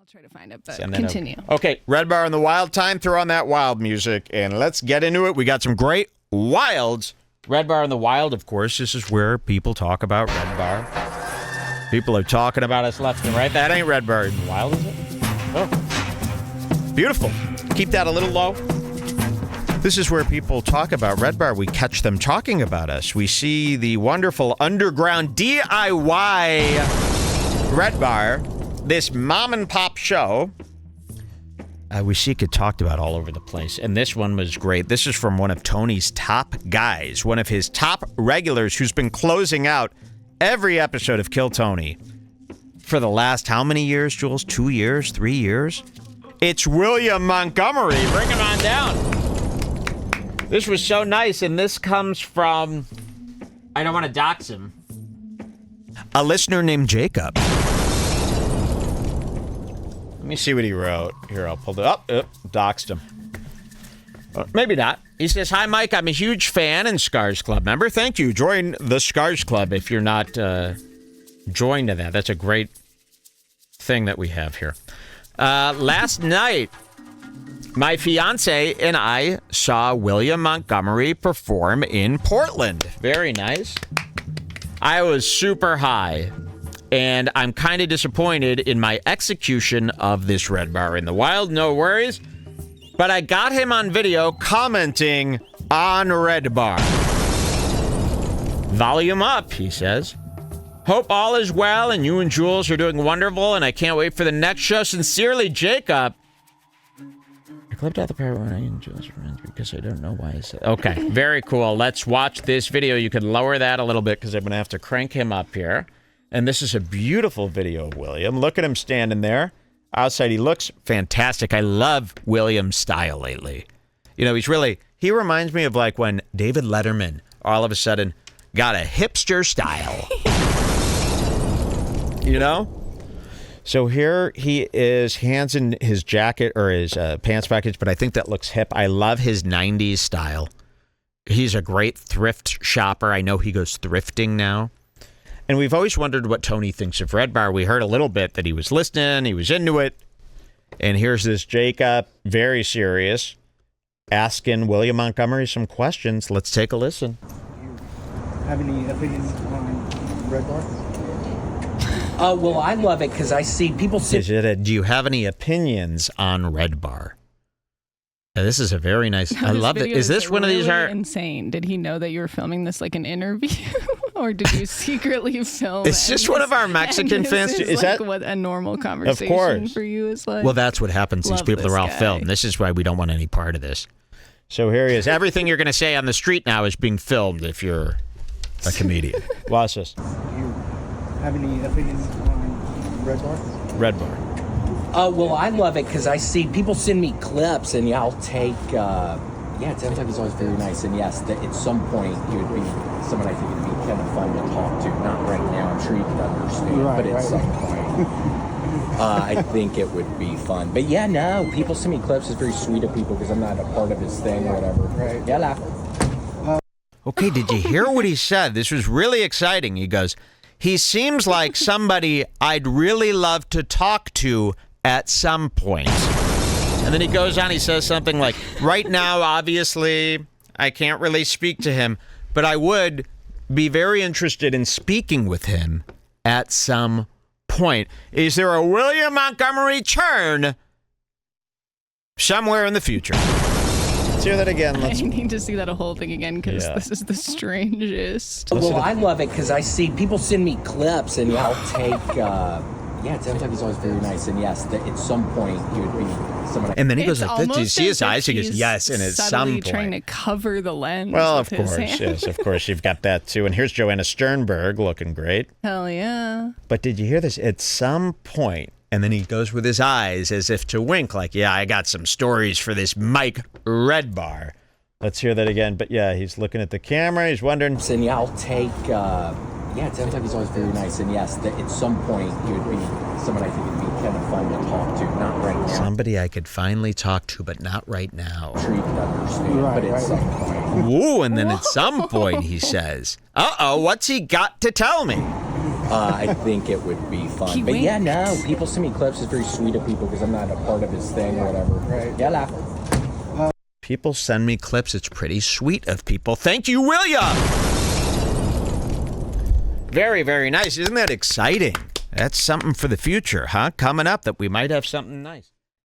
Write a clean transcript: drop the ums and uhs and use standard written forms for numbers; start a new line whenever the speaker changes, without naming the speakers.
try to find it, but continue.
Okay, Red Bar in the Wild time. Throw on that wild music, and let's get into it. We got some great wilds. Red Bar in the Wild, of course. This is where people talk about Red Bar. People are talking about us left and right. That ain't Red Bar in the Wild, is it? Oh, beautiful. Keep that a little low. This is where people talk about Red Bar. We catch them talking about us. We see the wonderful underground DIY Red Bar, this mom and pop show. We see it get talked about all over the place. And this one was great. This is from one of Tony's top guys, one of his top regulars who's been closing out every episode of Kill Tony for the last how many years, Jules? 2 years? 3 years? It's William Montgomery. Bring him on down. This was so nice. And this comes from, I don't want to dox him, a listener named Jacob. Let me see what he wrote. Here, I'll pull it up. Doxed him. Maybe not. He says, "Hi, Mike. I'm a huge fan and Scars Club member. Thank you. Join the Scars Club if you're not joined to that. That's a great thing that we have here. Last night, my fiance and I saw William Montgomery perform in Portland. Very nice. I was super high. And I'm kind of disappointed in my execution of this Red Bar in the Wild. No worries. But I got him on video commenting on Red Bar. Volume up, he says. Hope all is well and you and Jules are doing wonderful and I can't wait for the next show. Sincerely, Jacob. I clipped out the part when I and Jules are friends because I don't know why I said. Okay, very cool. Let's watch this video. You can lower that a little bit because I'm going to have to crank him up here. And this is a beautiful video of William. Look at him standing there. Outside, he looks fantastic. I love William's style lately. You know, he reminds me of like when David Letterman all of a sudden got a hipster style. You know? So here he is, hands in his jacket or his pants package, but I think that looks hip. I love his 90s style. He's a great thrift shopper. I know he goes thrifting now. And we've always wondered what Tony thinks of Red Bar. We heard a little bit that he was listening, he was into it. And here's this Jacob, very serious, asking William Montgomery some questions. Let's take a listen.
Do you have any opinions on Red Bar?
Well, I love it because I see people
do you have any opinions on Red Bar? This is a very nice. I love it. Is this one of these?
Insane. Did he know that you were filming this like an interview, or did you secretly film?
It's just one of our Mexican fans.
Is like that what a normal conversation for you is like?
Well, that's what happens. These people are all filmed. This is why we don't want any part of this. So here he is. Everything you're going to say on the street now is being filmed. If you're a comedian, watch this.
Do you have any opinions on Red Bar?
Red Bar.
Well, I love it because I see people send me clips, and I'll take. It sounds like he's always very nice, and yes, at some point he would be someone I think would be kind of fun to talk to. Not right now, I'm sure you can understand, but at some point, I think it would be fun. But yeah, no, people send me clips. It's very sweet of people because I'm not a part of his thing or whatever.
Right.
Yeah.
Okay, did you hear what he said? This was really exciting. He goes, he seems like somebody I'd really love to talk to at some point. And then he goes on, he says something like, right now, obviously, I can't really speak to him, but I would be very interested in speaking with him at some point. Is there a William Montgomery turn somewhere in the future? Let's hear that again.
I need to see that whole thing again because this is the strangest.
Well, I love it because I see people send me clips, and I'll take. It sounds like he's always very nice, and yes, at some point he would be someone.
And then he goes like, "Do you see his eyes?" He goes, "Yes," and at some point,
trying to cover the lens.
Well, of course, yes, of course, you've got that too. And here's Joanna Sternberg looking great.
Hell yeah!
But did you hear this? At some point, and then he goes with his eyes as if to wink, like, "Yeah, I got some stories for this Mike Red Bar." Let's hear that again. But yeah, he's looking at the camera. He's wondering.
And yeah, I'll take. It sounds like he's always very nice, and yes, at some point he would be someone I think would be kind of fun to talk to. Not right now.
Somebody I could finally talk to, but not right now.
I'm sure you can understand, but at some point.
Ooh, and then at some point he says, "Uh-oh, what's he got to tell me?"
I think it would be fun.
He
But yeah,
winked.
no, people send me clips. It's very sweet of people because I'm not a part of his thing or whatever.
Right.
Yeah, laugh.
People send me clips. It's pretty sweet of people. Thank you, William. Very, very nice. Isn't that exciting? That's something for the future, huh? Coming up that we might have something nice.